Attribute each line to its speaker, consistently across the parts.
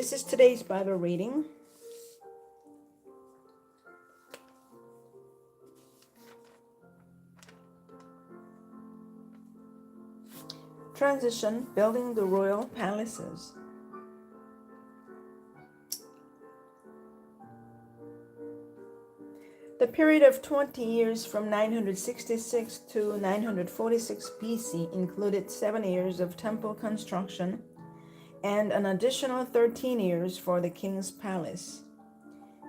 Speaker 1: This is today's Bible reading. Transition, building the royal palaces. The period of 20 years from 966 to 946 BC included 7 years of temple construction and an additional 13 years for the king's palace.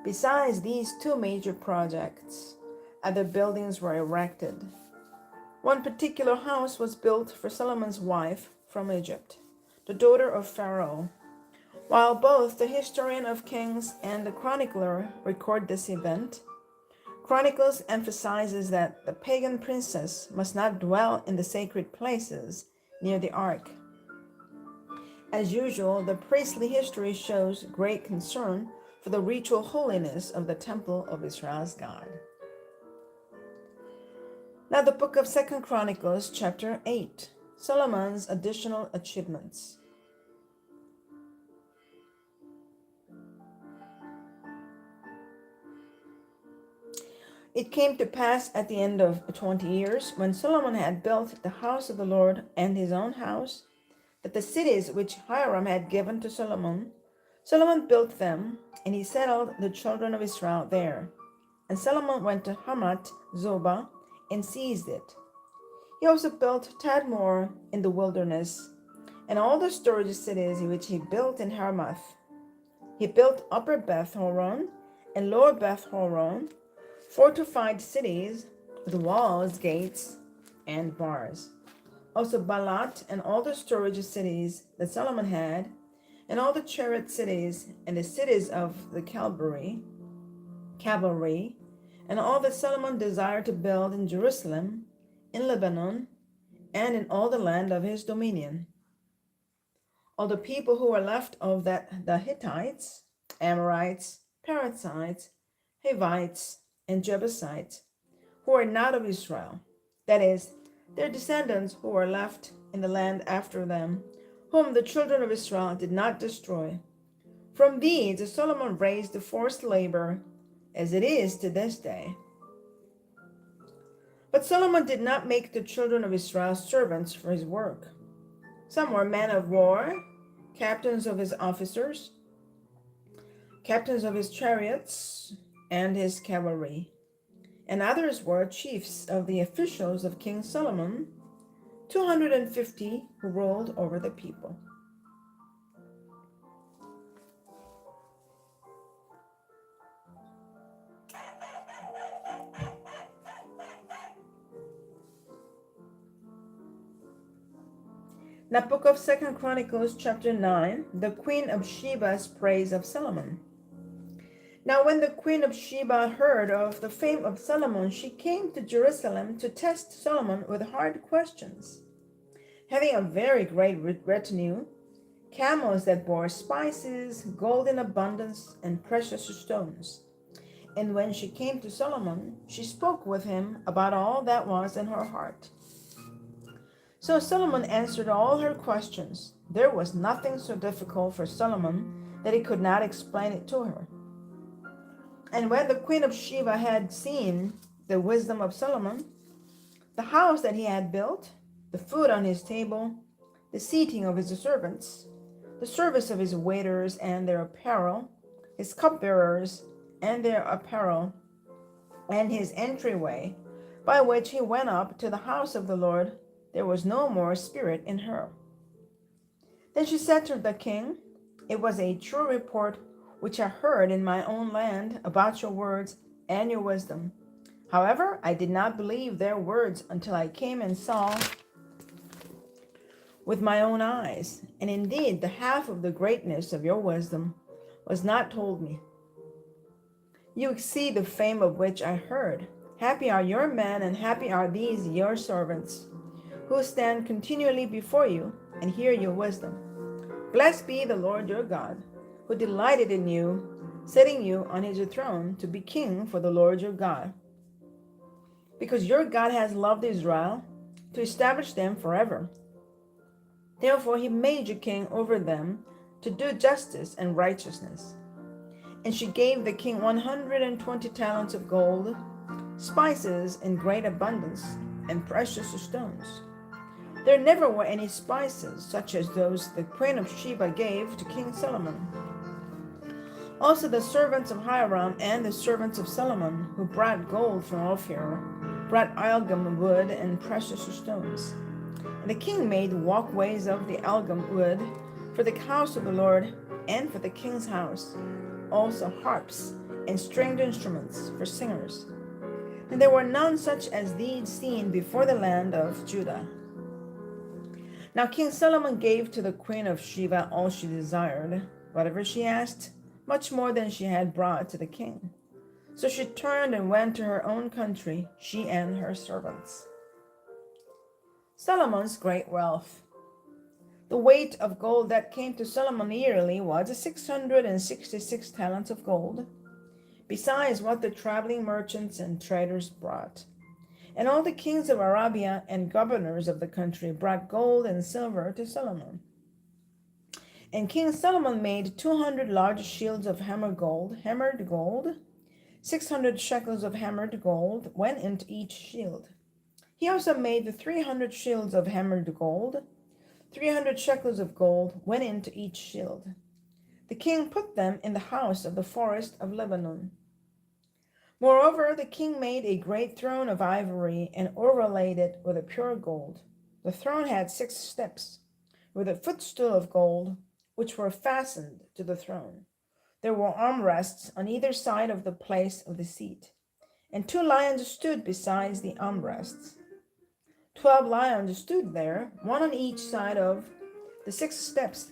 Speaker 1: Besides these two major projects, other buildings were erected. One particular house was built for Solomon's wife from Egypt, the daughter of Pharaoh. While both the historian of Kings and the chronicler record this event, Chronicles emphasizes that the pagan princess must not dwell in the sacred places near the ark. As usual, the priestly history shows great concern for the ritual holiness of the temple of Israel's God. Now the book of 2 Chronicles, chapter 8, Solomon's additional achievements. It came to pass at the end of 20 years, when Solomon had built the house of the Lord and his own house, that the cities which Hiram had given to Solomon built them, and he settled the children of Israel there. And Solomon went to Hamath Zobah and seized it. He also built Tadmor in the wilderness, and all the storage cities which he built in Hamath. He built Upper Beth Horon and Lower Beth Horon, fortified cities with walls, gates, and bars. Also Baalat and all the storage cities that Solomon had, and all the chariot cities and the cities of the cavalry, and all that Solomon desired to build in Jerusalem, in Lebanon, and in all the land of his dominion. All the people who were left of that, the Hittites, Amorites, Perizzites, Hivites, and Jebusites, who were not of Israel, that is, their descendants who were left in the land after them, whom the children of Israel did not destroy. From these Solomon raised the forced labor, as it is to this day. But Solomon did not make the children of Israel servants for his work. Some were men of war, captains of his officers, captains of his chariots and his cavalry, and others were chiefs of the officials of King Solomon, 250 who ruled over the people. Now, book of 2 Chronicles, chapter 9, the queen of Sheba's praise of Solomon. Now, when the queen of Sheba heard of the fame of Solomon, she came to Jerusalem to test Solomon with hard questions. Having a very great retinue, camels that bore spices, gold in abundance, and precious stones. And when she came to Solomon, she spoke with him about all that was in her heart. So Solomon answered all her questions. There was nothing so difficult for Solomon that he could not explain it to her. And when the queen of Sheba had seen the wisdom of Solomon, the house that he had built, the food on his table, the seating of his servants, the service of his waiters and their apparel, his cupbearers and their apparel, and his entryway, by which he went up to the house of the Lord, there was no more spirit in her. Then she said to the king, "It was a true report which I heard in my own land about your words and your wisdom. However, I did not believe their words until I came and saw with my own eyes. And indeed, the half of the greatness of your wisdom was not told me. You exceed the fame of which I heard. Happy are your men, and happy are these your servants, who stand continually before you and hear your wisdom. Blessed be the Lord your God, who delighted in you, setting you on his throne to be king for the Lord your God. Because your God has loved Israel, to establish them forever. Therefore he made you king over them, to do justice and righteousness. And she gave the king 120 talents of gold, spices in great abundance, and precious stones. There never were any spices such as those the queen of Sheba gave to King Solomon. Also the servants of Hiram and the servants of Solomon, who brought gold from Ophir, brought algum wood and precious stones. And the king made walkways of the algum wood for the house of the Lord and for the king's house, also harps and stringed instruments for singers. And there were none such as these seen before the land of Judah. Now King Solomon gave to the queen of Sheba all she desired, whatever she asked, much more than she had brought to the king. So she turned and went to her own country, she and her servants. Solomon's great wealth. The weight of gold that came to Solomon yearly was 666 talents of gold, besides what the traveling merchants and traders brought. And all the kings of Arabia and governors of the country brought gold and silver to Solomon. And King Solomon made 200 large shields of hammered gold. 600 shekels of hammered gold went into each shield. He also made the 300 shields of hammered gold. 300 shekels of gold went into each shield. The king put them in the house of the forest of Lebanon. Moreover, the king made a great throne of ivory and overlaid it with a pure gold. The throne had 6 steps, with a footstool of gold, which were fastened to the throne. There were armrests on either side of the place of the seat, and 2 lions stood besides the armrests. 12 lions stood there, one on each side of the 6 steps.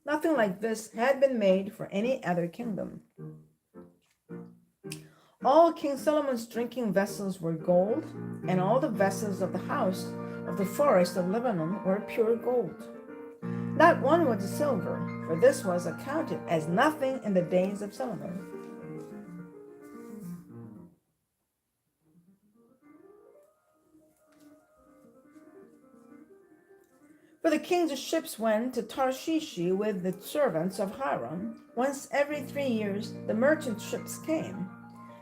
Speaker 1: Nothing like this had been made for any other kingdom. All King Solomon's drinking vessels were gold, and all the vessels of the house of the forest of Lebanon were pure gold. Not one was silver, for this was accounted as nothing in the days of Solomon. For the king's ships went to Tarshish with the servants of Hiram. Once every 3 years the merchant ships came,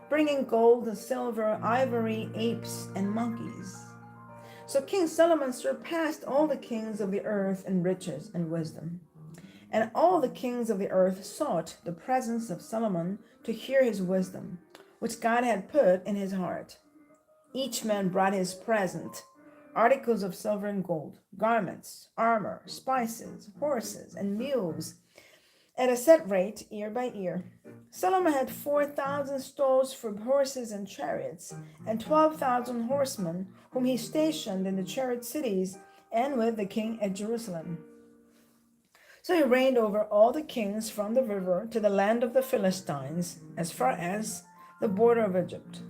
Speaker 1: bringing gold and silver, ivory, apes, and monkeys. So King Solomon surpassed all the kings of the earth in riches and wisdom. And all the kings of the earth sought the presence of Solomon to hear his wisdom, which God had put in his heart. Each man brought his present, articles of silver and gold, garments, armor, spices, horses, and mules, at a set rate year by year. Solomon had 4,000 stalls for horses and chariots, and 12,000 horsemen, whom he stationed in the chariot cities and with the king at Jerusalem. So he reigned over all the kings from the river to the land of the Philistines, as far as the border of Egypt.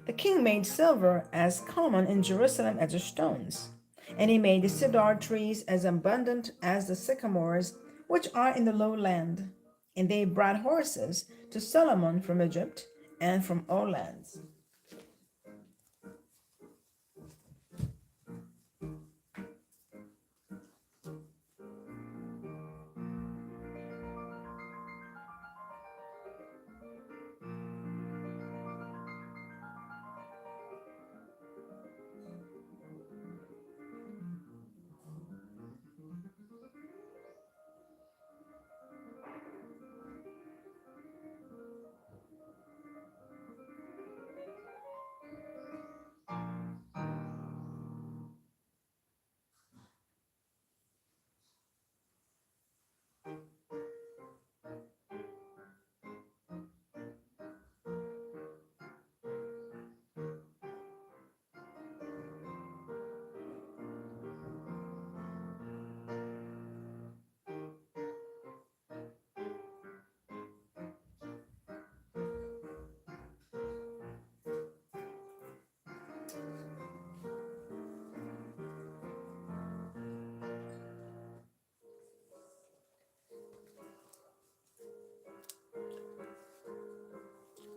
Speaker 1: The king made silver as common in Jerusalem as the stones, and he made the cedar trees as abundant as the sycamores which are in the lowland. And they brought horses to Solomon from Egypt and from all lands.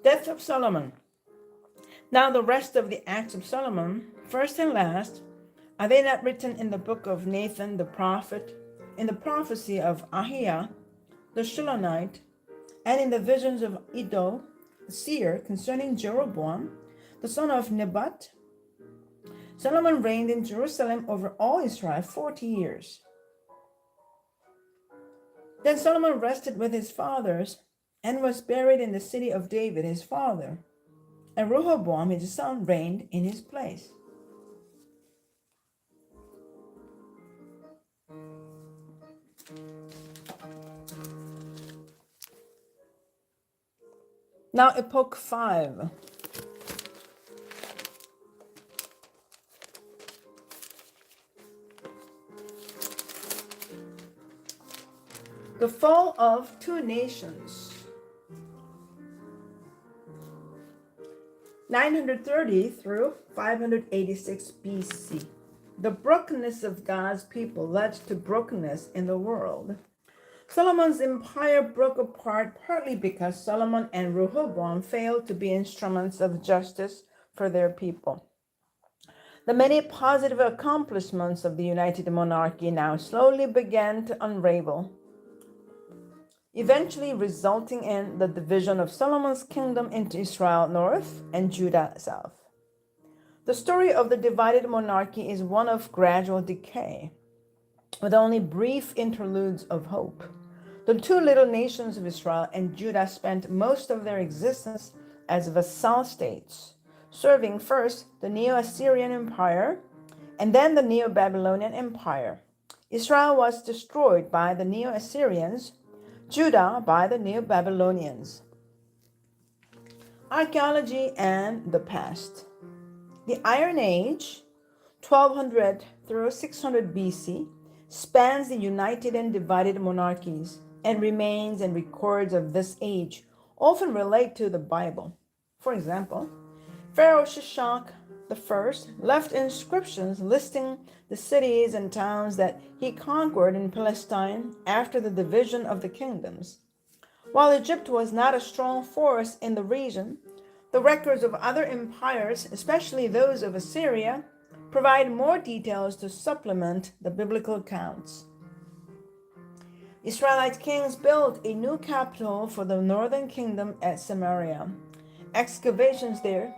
Speaker 1: Death of Solomon. Now the rest of the acts of Solomon, first and last, are they not written in the book of Nathan the prophet, in the prophecy of Ahiah, the Shilonite, and in the visions of Iddo, the seer, concerning Jeroboam, the son of Nebat, Solomon reigned in Jerusalem over all Israel 40 years. Then Solomon rested with his fathers and was buried in the city of David his father, and Rehoboam his son reigned in his place. Now, Epoch 5. The fall of two nations. 930 through 586 BC. The brokenness of God's people led to brokenness in the world. Solomon's empire broke apart partly because Solomon and Rehoboam failed to be instruments of justice for their people. The many positive accomplishments of the united monarchy now slowly began to unravel, eventually resulting in the division of Solomon's kingdom into Israel north and Judah south. The story of the divided monarchy is one of gradual decay, with only brief interludes of hope. The two little nations of Israel and Judah spent most of their existence as vassal states, serving first the Neo-Assyrian Empire and then the Neo-Babylonian Empire. Israel was destroyed by the Neo-Assyrians, Judah by the Neo-Babylonians. Archaeology and the past. The Iron Age, 1200 through 600 BC, spans the united and divided monarchies, and remains and records of this age often relate to the Bible. For example, Pharaoh Shishak I left inscriptions listing the cities and towns that he conquered in Palestine after the division of the kingdoms. While Egypt was not a strong force in the region, the records of other empires, especially those of Assyria, provide more details to supplement the biblical accounts. Israelite kings built a new capital for the northern kingdom at Samaria. Excavations there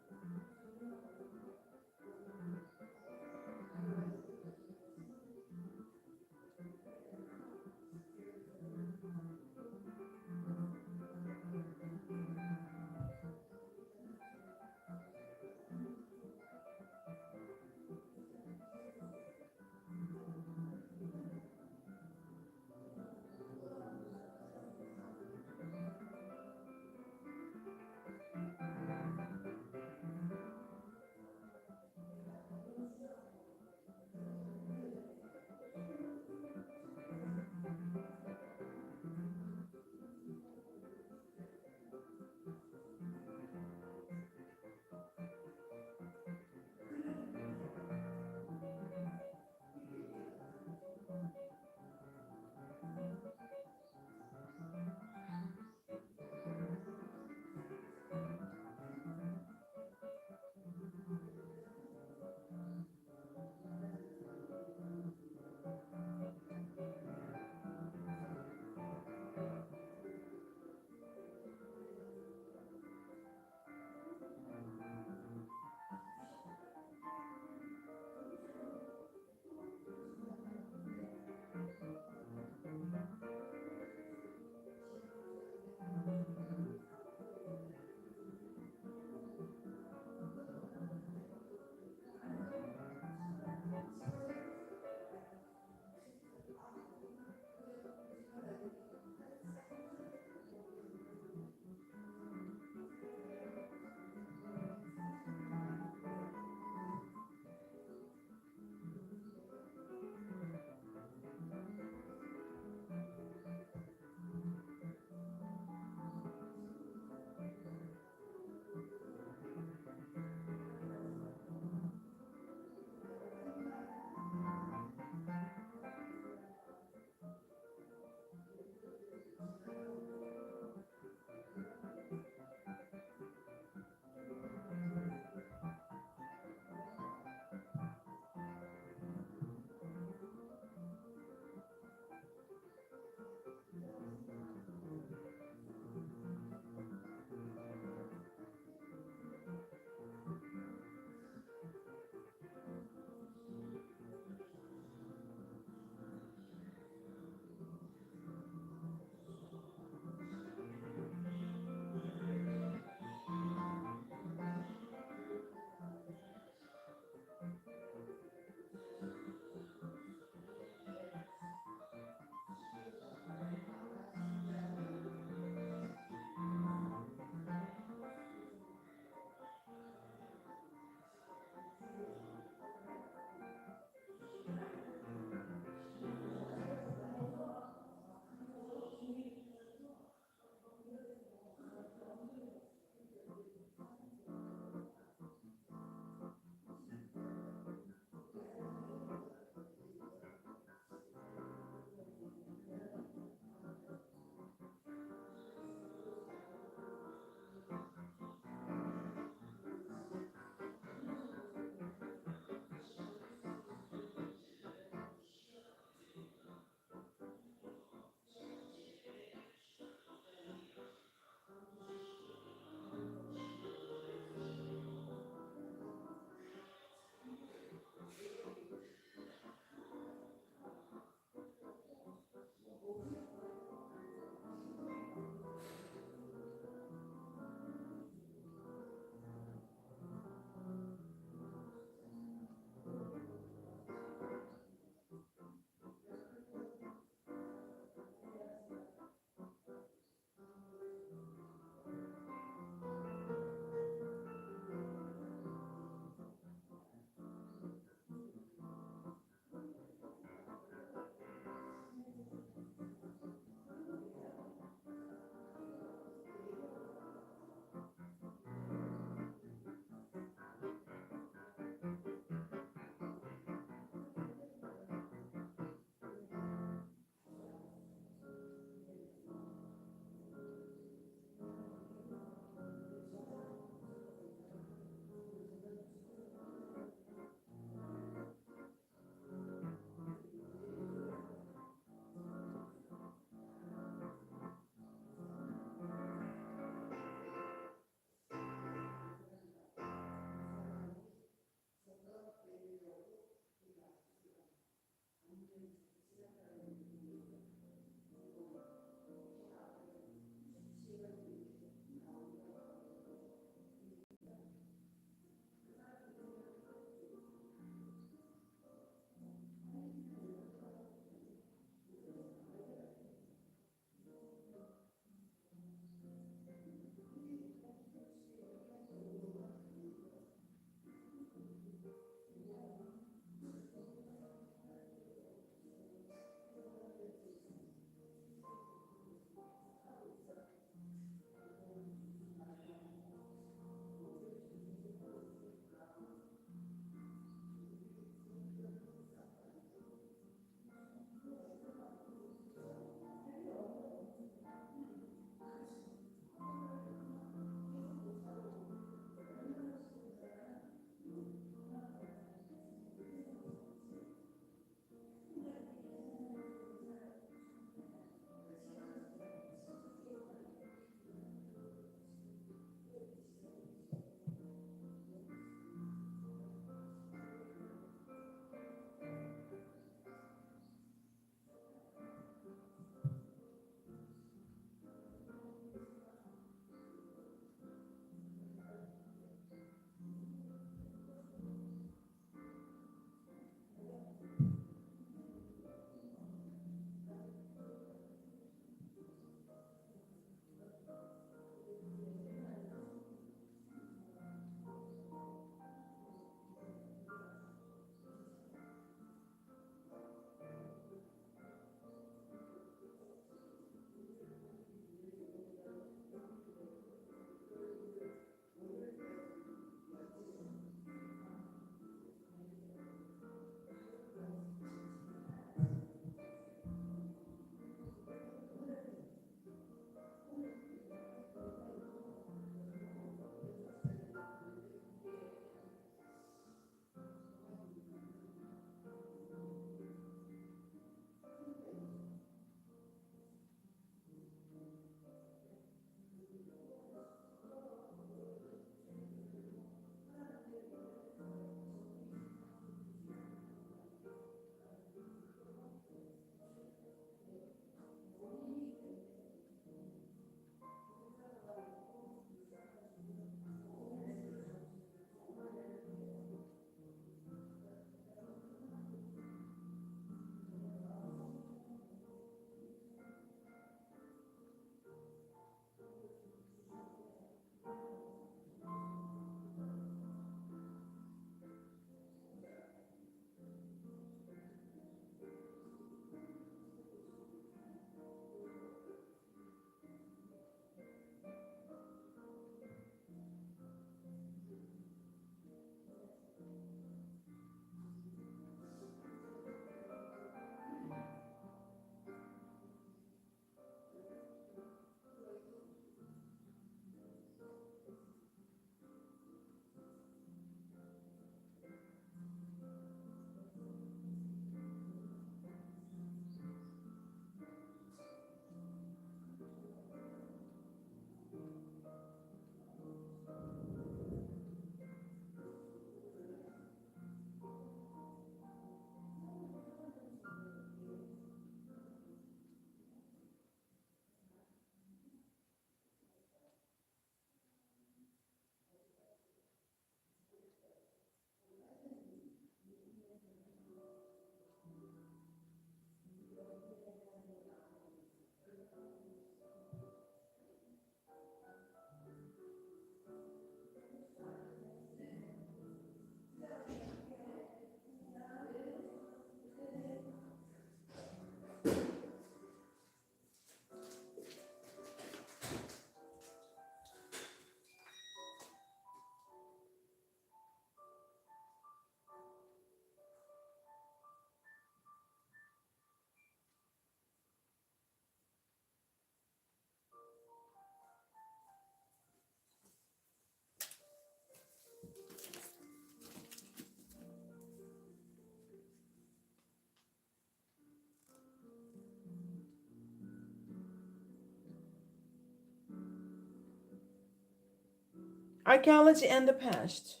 Speaker 1: Archaeology and the past.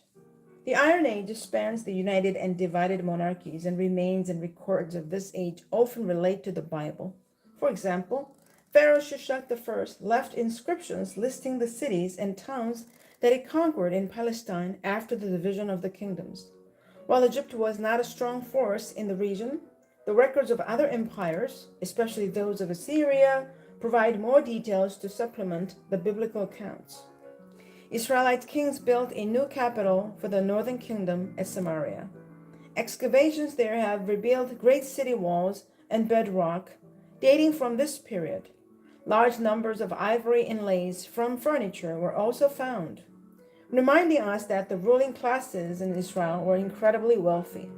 Speaker 1: The Iron Age spans the united and divided monarchies, and remains and records of this age often relate to the Bible. For example, Pharaoh Shishak I left inscriptions listing the cities and towns that he conquered in Palestine after the division of the kingdoms. While Egypt was not a strong force in the region, the records of other empires, especially those of Assyria, provide more details to supplement the biblical accounts. Israelite kings built a new capital for the northern kingdom at Samaria. Excavations there have revealed great city walls and bedrock dating from this period. Large numbers of ivory inlays from furniture were also found, reminding us that the ruling classes in Israel were incredibly wealthy.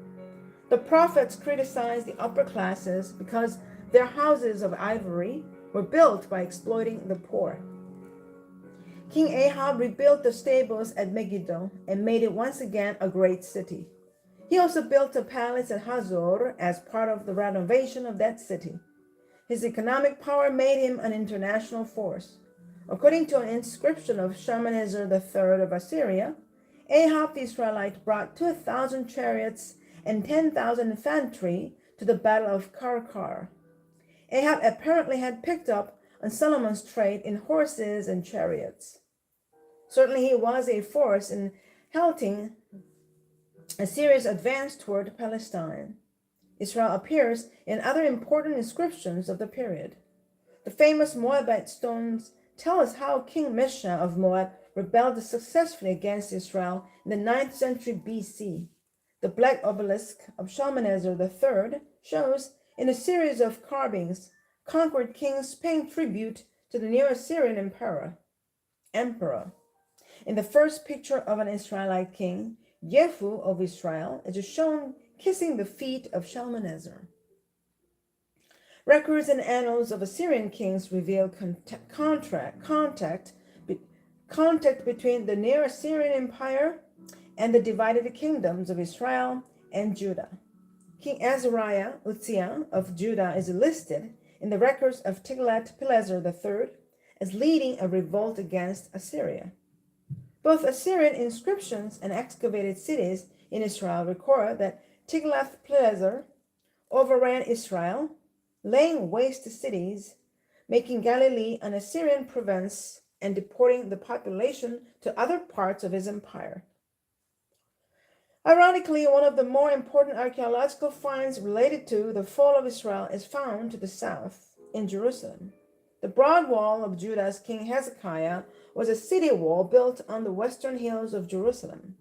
Speaker 1: The prophets criticized the upper classes because their houses of ivory were built by exploiting the poor. King Ahab rebuilt the stables at Megiddo and made it once again a great city. He also built a palace at Hazor as part of the renovation of that city. His economic power made him an international force. According to an inscription of Shalmaneser III of Assyria, Ahab the Israelite brought 2,000 chariots and 10,000 infantry to the Battle of Karkar. Ahab apparently had picked up on Solomon's trade in horses and chariots. Certainly he was a force in halting Assyria's advance toward Palestine. Israel appears in other important inscriptions of the period. The famous Moabite stones tell us how King Mesha of Moab rebelled successfully against Israel in the 9th century BC. The black obelisk of Shalmaneser III shows, in a series of carvings, conquered kings paying tribute to the Neo-Assyrian emperor. In the first picture of an Israelite king, Jehu of Israel is shown kissing the feet of Shalmaneser. Records and annals of Assyrian kings reveal contact between the Neo-Assyrian Empire and the divided kingdoms of Israel and Judah. King Azariah Uzziah of Judah is listed in the records of Tiglath-Pileser III as leading a revolt against Assyria. Both Assyrian inscriptions and excavated cities in Israel record that Tiglath-Pileser overran Israel, laying waste to cities, making Galilee an Assyrian province, and deporting the population to other parts of his empire. Ironically, one of the more important archaeological finds related to the fall of Israel is found to the south, in Jerusalem. The broad wall of Judah's king Hezekiah was a city wall built on the western hills of Jerusalem.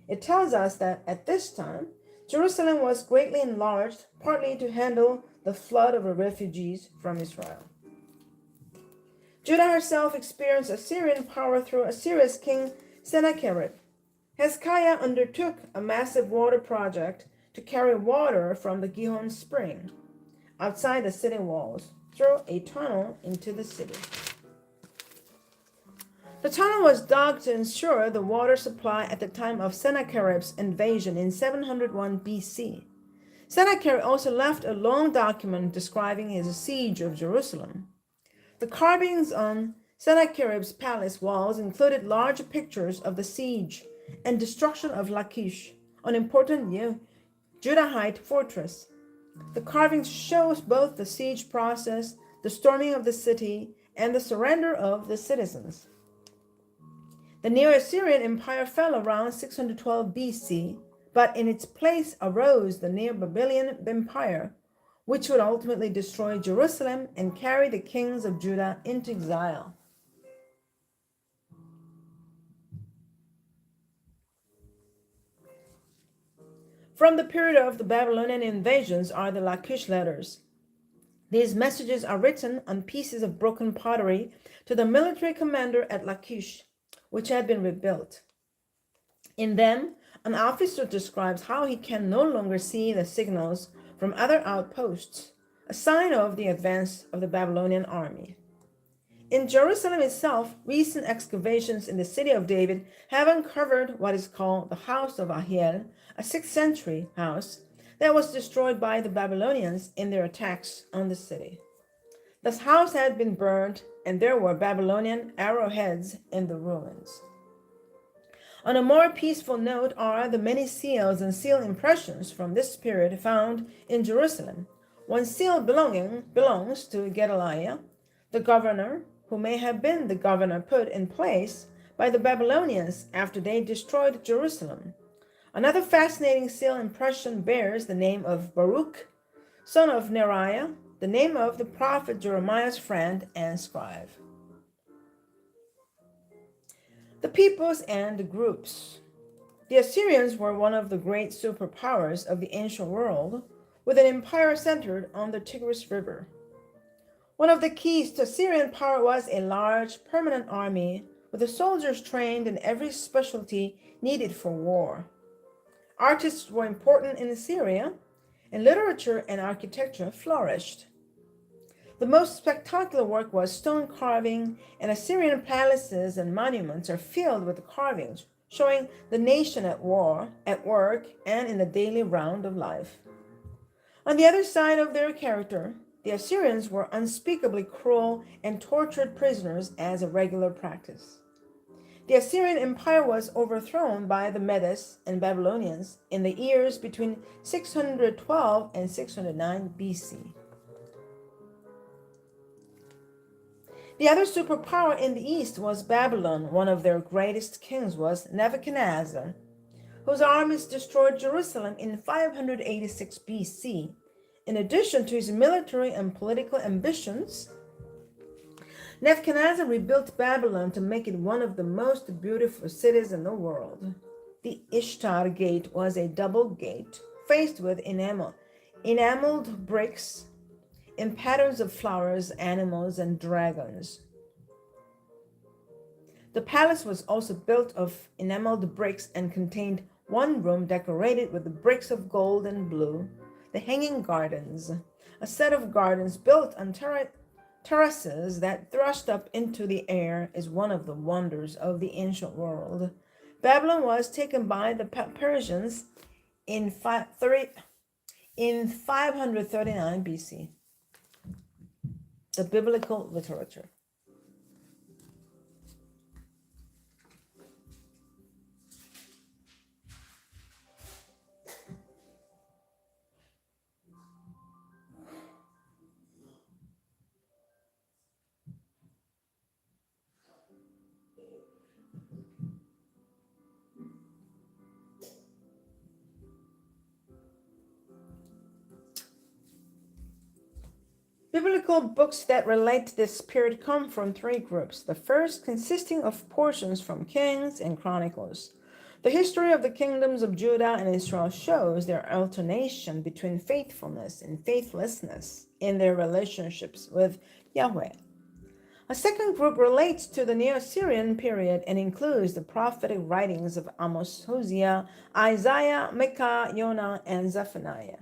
Speaker 1: It tells us that at this time, Jerusalem was greatly enlarged, partly to handle the flood of refugees from Israel. Judah herself experienced Assyrian power through Assyria's king Sennacherib. Hezekiah undertook a massive water project to carry water from the Gihon spring outside the city walls through a tunnel into the city. The tunnel was dug to ensure the water supply at the time of Sennacherib's invasion in 701 BC. Sennacherib also left a long document describing his siege of Jerusalem. The carvings on Sennacherib's palace walls included large pictures of the siege and destruction of Lachish, an important Judahite fortress. The carvings shows both the siege process, the storming of the city, and the surrender of the citizens. The Neo-Assyrian Empire fell around 612 BC, but in its place arose the Neo-Babylonian Empire, which would ultimately destroy Jerusalem and carry the kings of Judah into exile. From the period of the Babylonian invasions are the Lachish letters. These messages are written on pieces of broken pottery to the military commander at Lachish, which had been rebuilt. In them, an officer describes how he can no longer see the signals from other outposts, a sign of the advance of the Babylonian army. In Jerusalem itself, recent excavations in the city of David have uncovered what is called the House of Ahiel, a 6th century house that was destroyed by the Babylonians in their attacks on the city. This house had been burned, and there were Babylonian arrowheads in the ruins. On a more peaceful note are the many seals and seal impressions from this period found in Jerusalem. One seal belongs to Gedaliah, the governor, who may have been the governor put in place by the Babylonians after they destroyed Jerusalem. Another fascinating seal impression bears the name of Baruch, son of Neriah, the name of the prophet Jeremiah's friend and scribe. The peoples and groups. The Assyrians were one of the great superpowers of the ancient world, with an empire centered on the Tigris River. One of the keys to Assyrian power was a large, permanent army with the soldiers trained in every specialty needed for war. Artists were important in Assyria, and literature and architecture flourished. The most spectacular work was stone carving, and Assyrian palaces and monuments are filled with carvings showing the nation at war, at work, and in the daily round of life. On the other side of their character, the Assyrians were unspeakably cruel and tortured prisoners as a regular practice. The Assyrian Empire was overthrown by the Medes and Babylonians in the years between 612 and 609 BC. The other superpower in the east was Babylon. One of their greatest kings was Nebuchadnezzar, whose armies destroyed Jerusalem in 586 BC. In addition to his military and political ambitions, Nebuchadnezzar rebuilt Babylon to make it one of the most beautiful cities in the world. The Ishtar Gate was a double gate faced with enameled bricks in patterns of flowers, animals, and dragons. The palace was also built of enameled bricks and contained one room decorated with the bricks of gold and blue, the hanging gardens, a set of gardens built on terraces that thrust up into the air, is one of the wonders of the ancient world. Babylon was taken by the Persians in 539 BC. The biblical literature. Biblical books that relate to this period come from three groups. The first, consisting of portions from Kings and Chronicles. The history of the kingdoms of Judah and Israel shows their alternation between faithfulness and faithlessness in their relationships with Yahweh. A second group relates to the Neo-Assyrian period and includes the prophetic writings of Amos, Hosea, Isaiah, Micah, Jonah, and Zephaniah.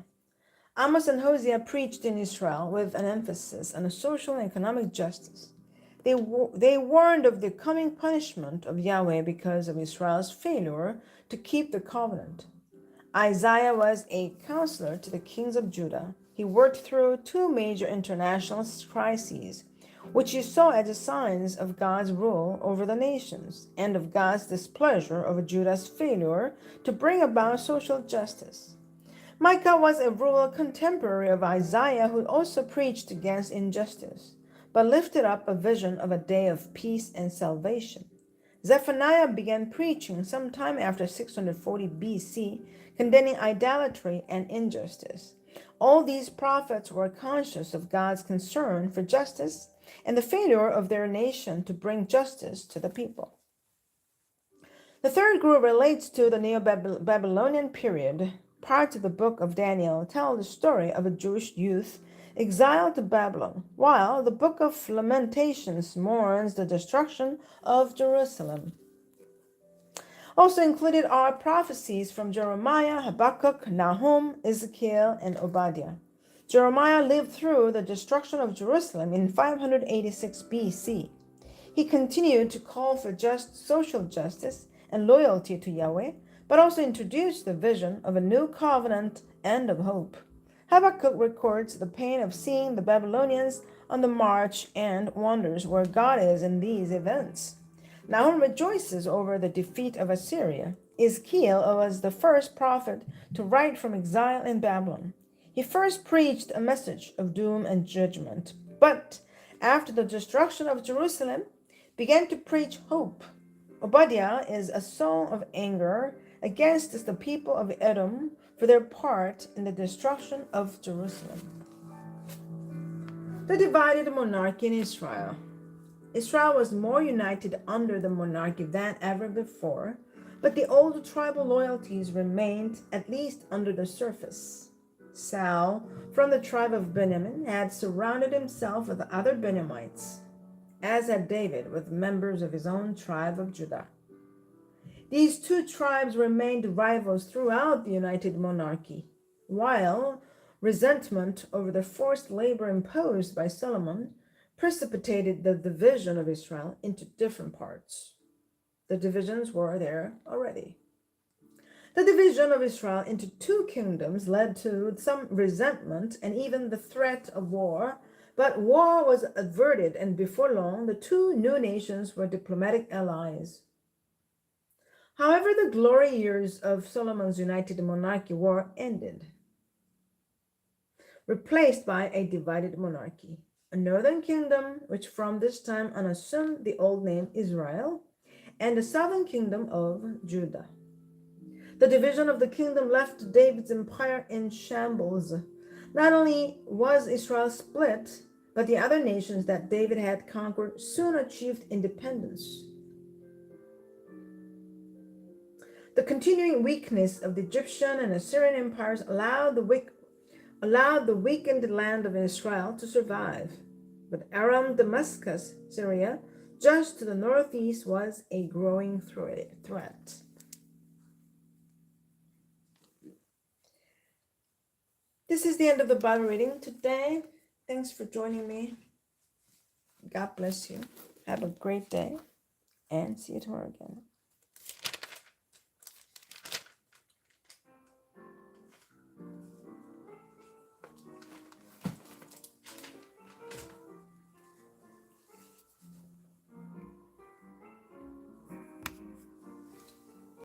Speaker 1: Amos and Hosea preached in Israel with an emphasis on social and economic justice. They warned of the coming punishment of Yahweh because of Israel's failure to keep the covenant. Isaiah was a counselor to the kings of Judah. He worked through two major international crises, which he saw as signs of God's rule over the nations and of God's displeasure over Judah's failure to bring about social justice. Micah was a rural contemporary of Isaiah who also preached against injustice, but lifted up a vision of a day of peace and salvation. Zephaniah began preaching sometime after 640 BC, condemning idolatry and injustice. All these prophets were conscious of God's concern for justice and the failure of their nation to bring justice to the people. The third group relates to the Neo-Babylonian period. Parts of the book of Daniel tell the story of a Jewish youth exiled to Babylon, while the book of Lamentations mourns the destruction of Jerusalem. Also included are prophecies from Jeremiah, Habakkuk, Nahum, Ezekiel, and Obadiah. Jeremiah lived through the destruction of Jerusalem in 586 BC. He continued to call for just social justice and loyalty to Yahweh, but also introduced the vision of a new covenant and of hope. Habakkuk records the pain of seeing the Babylonians on the march and wonders where God is in these events. Nahum rejoices over the defeat of Assyria. Ezekiel was the first prophet to write from exile in Babylon. He first preached a message of doom and judgment, but after the destruction of Jerusalem, began to preach hope. Obadiah is a song of anger against the people of Edom for their part in the destruction of Jerusalem. The divided monarchy in Israel. Israel was more united under the monarchy than ever before, but the old tribal loyalties remained, at least under the surface. Saul, from the tribe of Benjamin, had surrounded himself with other Benjamites, as had David with members of his own tribe of Judah. These two tribes remained rivals throughout the united monarchy, while resentment over the forced labor imposed by Solomon precipitated the division of Israel into different parts. The divisions were there already. The division of Israel into two kingdoms led to some resentment and even the threat of war, but war was averted, and before long, the two new nations were diplomatic allies. However, the glory years of Solomon's united monarchy were ended, replaced by a divided monarchy. A northern kingdom, which from this time on assumed the old name Israel, and a southern kingdom of Judah. The division of the kingdom left David's empire in shambles. Not only was Israel split, but the other nations that David had conquered soon achieved independence. The continuing weakness of the Egyptian and Assyrian empires allowed the weakened land of Israel to survive. But Aram, Damascus, Syria, just to the northeast, was a growing threat. This is the end of the Bible reading today. Thanks for joining me. God bless you. Have a great day, and see you tomorrow again.